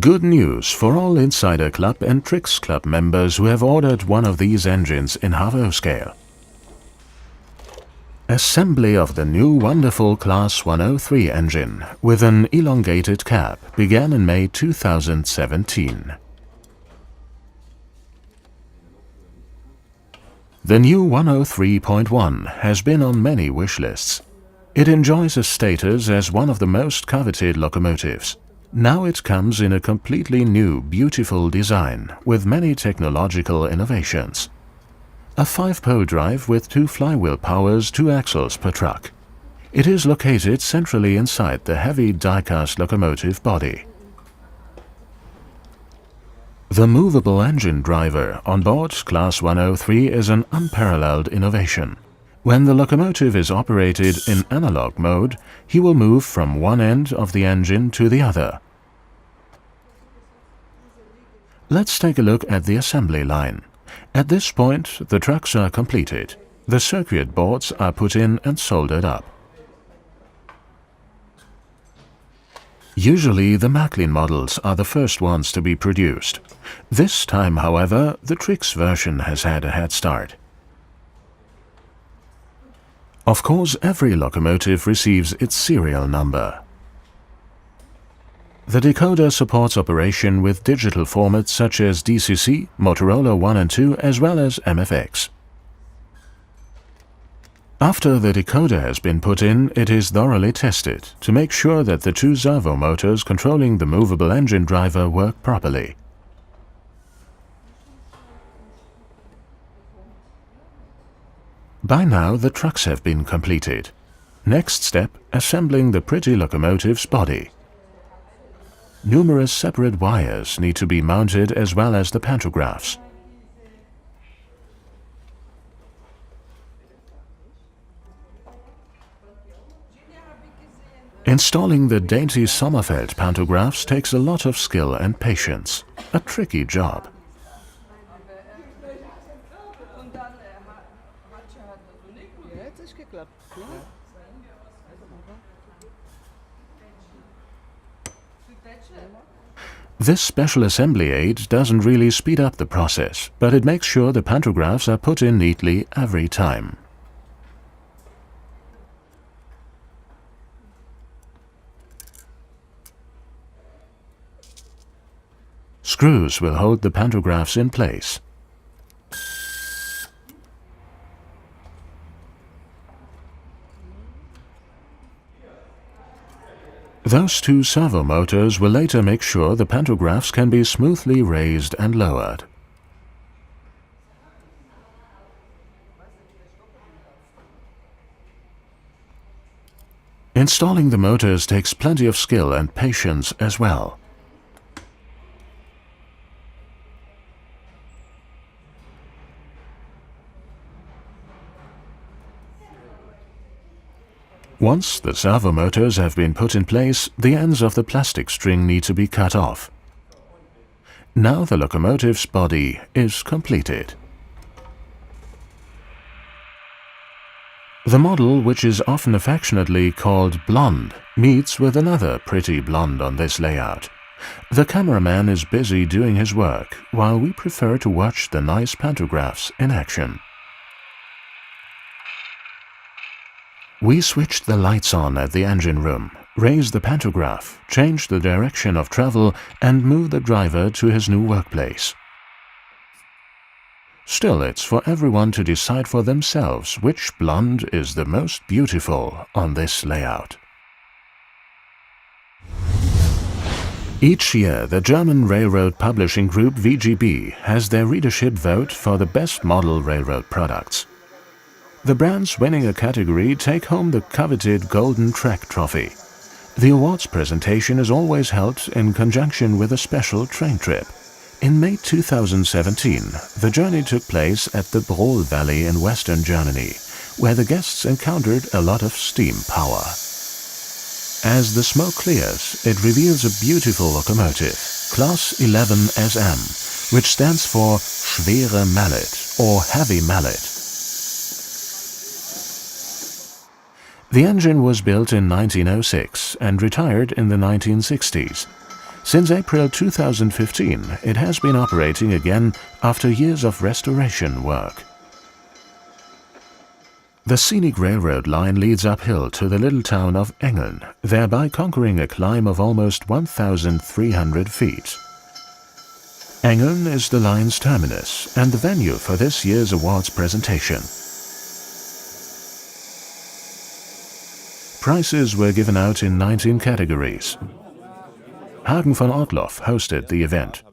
Good news for all Insider Club and Tricks Club members who have ordered one of these engines in Havo scale. Assembly of the new wonderful Class 103 engine with an elongated cab began in May 2017. The new 103.1 has been on many wish lists. It enjoys a status as one of the most coveted locomotives. Now it comes in a completely new, beautiful design with many technological innovations. A 5-pole drive with 2 flywheel powers 2 axles per truck. It is located centrally inside the heavy die-cast locomotive body. The movable engine driver on board Class 103 is an unparalleled innovation. When the locomotive is operated in analog mode, he will move from one end of the engine to the other. Let's take a look at the assembly line. At this point, the trucks are completed. The circuit boards are put in and soldered up. Usually, the Märklin models are the first ones to be produced. This time, however, the Tricks version has had a head start. Of course, every locomotive receives its serial number. The decoder supports operation with digital formats such as DCC, Motorola 1 and 2, as well as MFX. After the decoder has been put in, it is thoroughly tested to make sure that the 2 servo motors controlling the movable engine driver work properly. By now the trucks have been completed. Next step, assembling the pretty locomotive's body. Numerous separate wires need to be mounted as well as the pantographs. Installing the dainty Sommerfeld pantographs takes a lot of skill and patience. A tricky job. This special assembly aid doesn't really speed up the process, but it makes sure the pantographs are put in neatly every time. Screws will hold the pantographs in place. Those 2 servo motors will later make sure the pantographs can be smoothly raised and lowered. Installing the motors takes plenty of skill and patience as well. Once the servo motors have been put in place, the ends of the plastic string need to be cut off. Now the locomotive's body is completed. The model, which is often affectionately called Blonde, meets with another pretty blonde on this layout. The cameraman is busy doing his work, while we prefer to watch the nice pantographs in action. We switched the lights on at the engine room, raised the pantograph, changed the direction of travel and moved the driver to his new workplace. Still, it's for everyone to decide for themselves which blonde is the most beautiful on this layout. Each year, the German railroad publishing group VGB has their readership vote for the best model railroad products. The brands winning a category take home the coveted Golden Track Trophy. The awards presentation is always held in conjunction with a special train trip. In May 2017, the journey took place at the Brohl Valley in western Germany, where the guests encountered a lot of steam power. As the smoke clears, it reveals a beautiful locomotive, Class 11 SM, which stands for Schwere Mallet or Heavy Mallet. The engine was built in 1906 and retired in the 1960s. Since April 2015, it has been operating again after years of restoration work. The scenic railroad line leads uphill to the little town of Engeln, thereby conquering a climb of almost 1,300 feet. Engeln is the line's terminus and the venue for this year's awards presentation. Prizes were given out in 19 categories. Hagen von Ortloff hosted the event.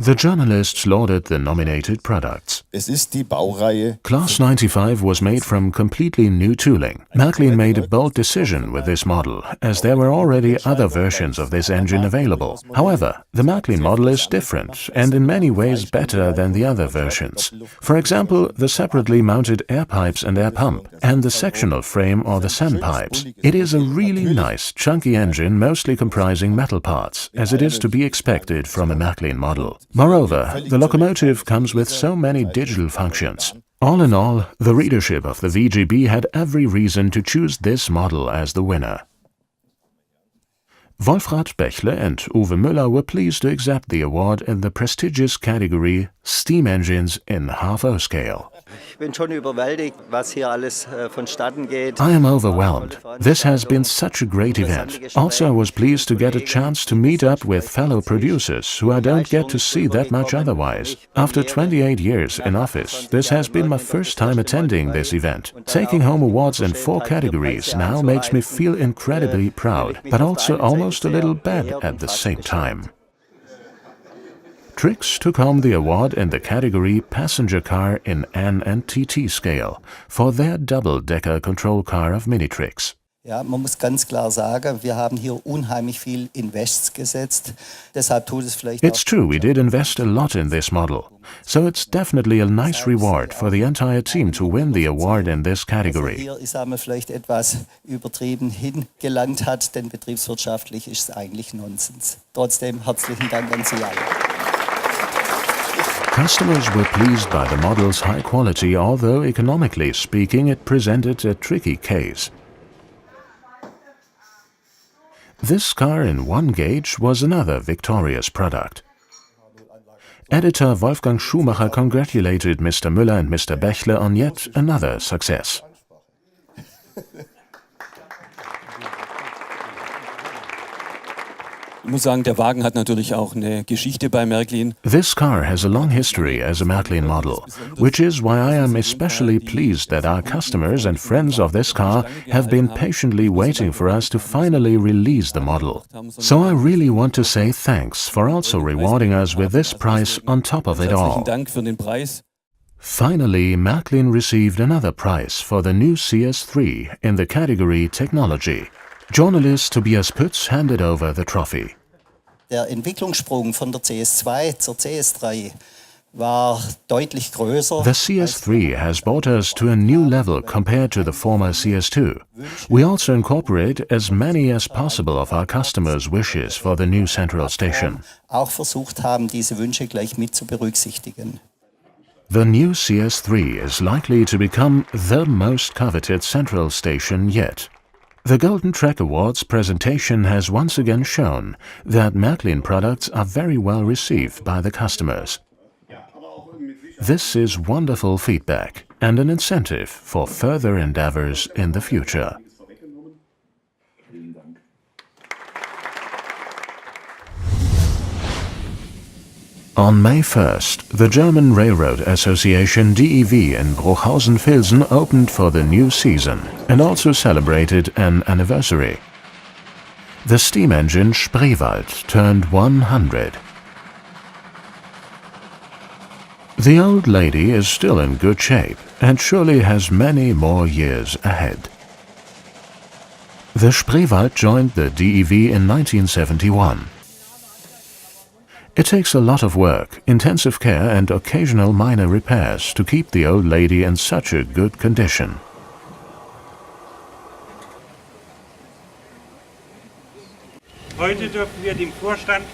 The journalists lauded the nominated products. Class 95 was made from completely new tooling. Märklin made a bold decision with this model, as there were already other versions of this engine available. However, the Märklin model is different and in many ways better than the other versions. For example, the separately mounted air pipes and air pump, and the sectional frame or the SEM pipes. It is a really nice, chunky engine mostly comprising metal parts, as it is to be expected from a Märklin model. Moreover, the locomotive comes with so many digital functions. All in all, the readership of the VGB had every reason to choose this model as the winner. Wolfrat Bechle and Uwe Müller were pleased to accept the award in the prestigious category Steam Engines in half-O scale. I am overwhelmed. This has been such a great event. Also, I was pleased to get a chance to meet up with fellow producers who I don't get to see that much otherwise. After 28 years in office, this has been my first time attending this event. Taking home awards in 4 categories now makes me feel incredibly proud, but also almost a little bad at the same time. Trix took home the award in the category Passenger Car in N and TT scale for their double-decker control car of Minitrix. Ja, man muss ganz klar sagen, wir haben hier unheimlich viel Invests gesetzt. Deshalb tut es vielleicht. It's true, we did invest a lot in this model. So it's definitely a nice reward for the entire team to win the award in this category. Hier ist man vielleicht etwas übertrieben hingelangt hat, denn betriebswirtschaftlich ist es eigentlich Nonsens. Trotzdem herzlichen Dank an Sie alle. Customers were pleased by the model's high quality, although economically speaking it presented a tricky case. This car in 1 gauge was another victorious product. Editor Wolfgang Schumacher congratulated Mr. Müller and Mr. Bechle on yet another success. Ich muss sagen, der Wagen hat natürlich auch eine Geschichte bei Märklin. This car has a long history as a Märklin model, which is why I am especially pleased that our customers and friends of this car have been patiently waiting for us to finally release the model. So I really want to say thanks for also rewarding us with this prize on top of it all. Finally, Märklin received another prize for the new CS3 in the category Technology. Journalist Tobias Pütz handed over the trophy. Der Entwicklungssprung von der CS2 zur CS3 war deutlich größer. The CS3 has brought us to a new level compared to the former CS2. We also incorporate as many as possible of our customers' wishes for the new central station. Auch versucht haben, diese Wünsche gleich mit zu berücksichtigen. The new CS3 is likely to become the most coveted central station yet. The Golden Track Awards presentation has once again shown that Märklin products are very well received by the customers. This is wonderful feedback and an incentive for further endeavors in the future. On May 1st, the German Railroad Association DEV in Bruchhausen-Vilsen opened for the new season and also celebrated an anniversary. The steam engine Spreewald turned 100. The old lady is still in good shape and surely has many more years ahead. The Spreewald joined the DEV in 1971. It takes a lot of work, intensive care and occasional minor repairs to keep the old lady in such a good condition. Heute dürfen wir dem Vorstand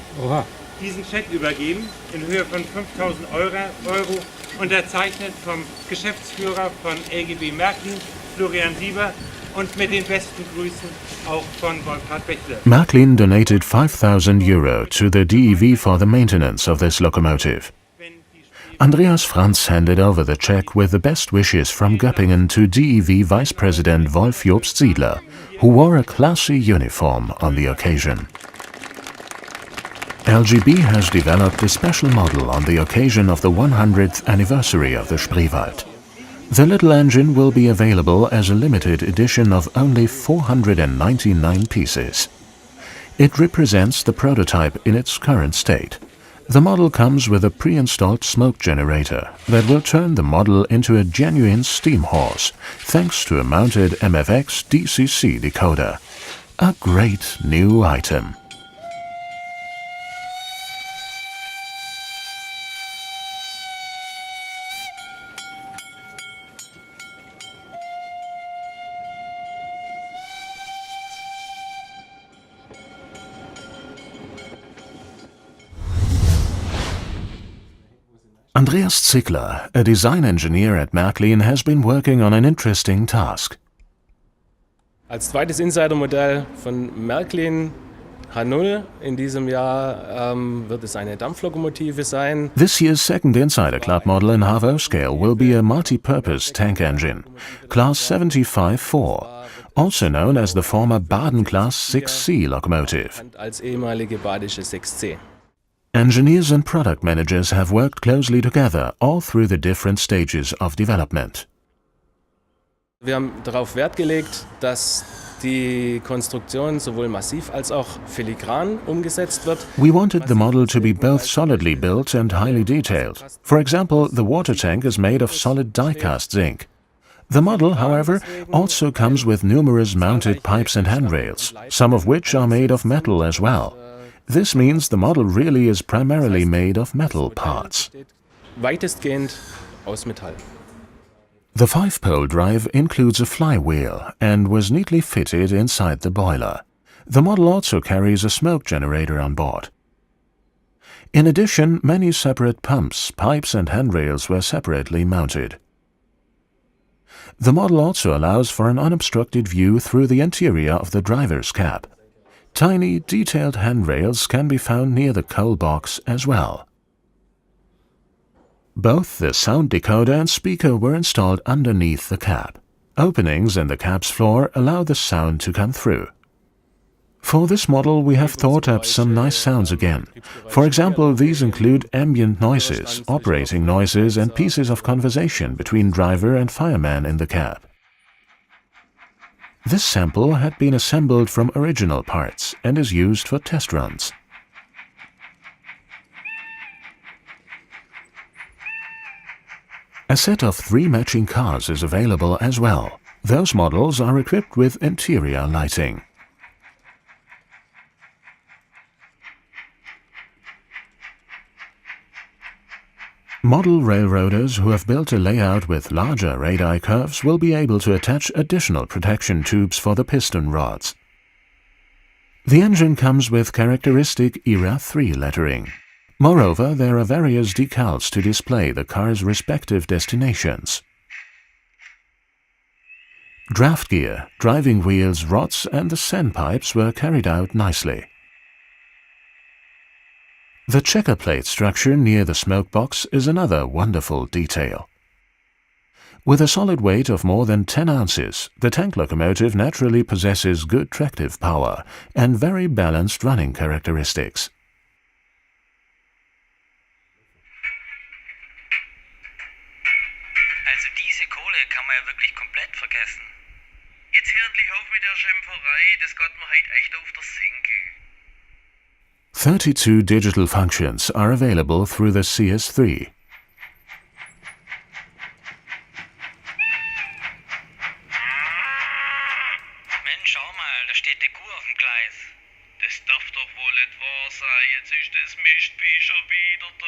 diesen Scheck übergeben in Höhe von 5.000 Euro, unterzeichnet vom Geschäftsführer von LGB Märklin, Florian Sieber, Und mit den besten Grüßen auch von Wolfhard Bechtle. Märklin donated €5,000 to the DEV for the maintenance of this locomotive. Andreas Franz handed over the check with the best wishes from Göppingen to DEV Vice President Wolf Jobst Siedler, who wore a classy uniform on the occasion. LGB has developed a special model on the occasion of the 100th anniversary of the Spreewald. The little engine will be available as a limited edition of only 499 pieces. It represents the prototype in its current state. The model comes with a pre-installed smoke generator that will turn the model into a genuine steam horse, thanks to a mounted MFX DCC decoder. A great new item. Andreas Ziegler, a design engineer at Märklin, has been working on an interesting task. Als zweites Insider-Modell von Märklin H0 in diesem Jahr wird es eine Dampflokomotive sein. This year's second Insider Club model in H0 scale will be a multi-purpose tank engine, Class 75-4, also known as the former Baden Class 6C locomotive. Als ehemalige badische 6C. Engineers and product managers have worked closely together all through the different stages of development. Wir haben darauf Wert gelegt, dass die Konstruktion sowohl massiv als auch filigran umgesetzt wird. We wanted the model to be both solidly built and highly detailed. For example, the water tank is made of solid die-cast zinc. The model, however, also comes with numerous mounted pipes and handrails, some of which are made of metal as well. This means the model really is primarily made of metal parts. Weitestgehend aus Metall. The 5-pole drive includes a flywheel and was neatly fitted inside the boiler. The model also carries a smoke generator on board. In addition, many separate pumps, pipes and handrails were separately mounted. The model also allows for an unobstructed view through the interior of the driver's cab. Tiny, detailed handrails can be found near the coal box as well. Both the sound decoder and speaker were installed underneath the cab. Openings in the cab's floor allow the sound to come through. For this model we have thought up some nice sounds again. For example, these include ambient noises, operating noises and pieces of conversation between driver and fireman in the cab. This sample had been assembled from original parts and is used for test runs. A set of 3 matching cars is available as well. Those models are equipped with interior lighting. Model railroaders who have built a layout with larger radii curves will be able to attach additional protection tubes for the piston rods. The engine comes with characteristic ERA 3 lettering. Moreover, there are various decals to display the car's respective destinations. Draft gear, driving wheels, rods and the sandpipes were carried out nicely. The checker plate structure near the smoke box is another wonderful detail. With a solid weight of more than 10 ounces, the tank locomotive naturally possesses good tractive power and very balanced running characteristics. Also diese Kohle kann man ja wirklich komplett vergessen. Jetzt hörtlich auf mit der Schimpferei, das geht mir heute echt auf der Senke. 32 digital functions are available through the CS3. Mensch, schau mal, da steht eine Kuh auf dem Gleis. Das darf doch wohl nicht wahr sein, jetzt ist das Mistvieh schon wieder da.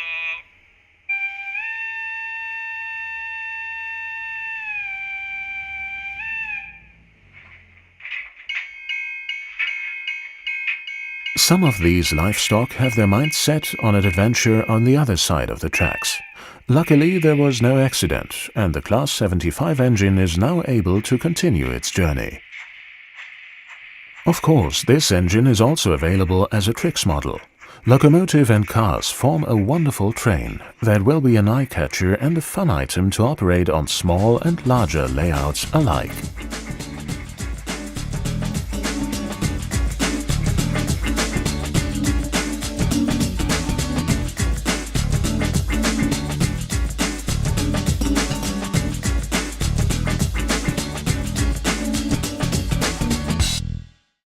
Some of these livestock have their minds set on an adventure on the other side of the tracks. Luckily, there was no accident, and the Class 75 engine is now able to continue its journey. Of course, this engine is also available as a tricks model. Locomotive and cars form a wonderful train that will be an eye-catcher and a fun item to operate on small and larger layouts alike.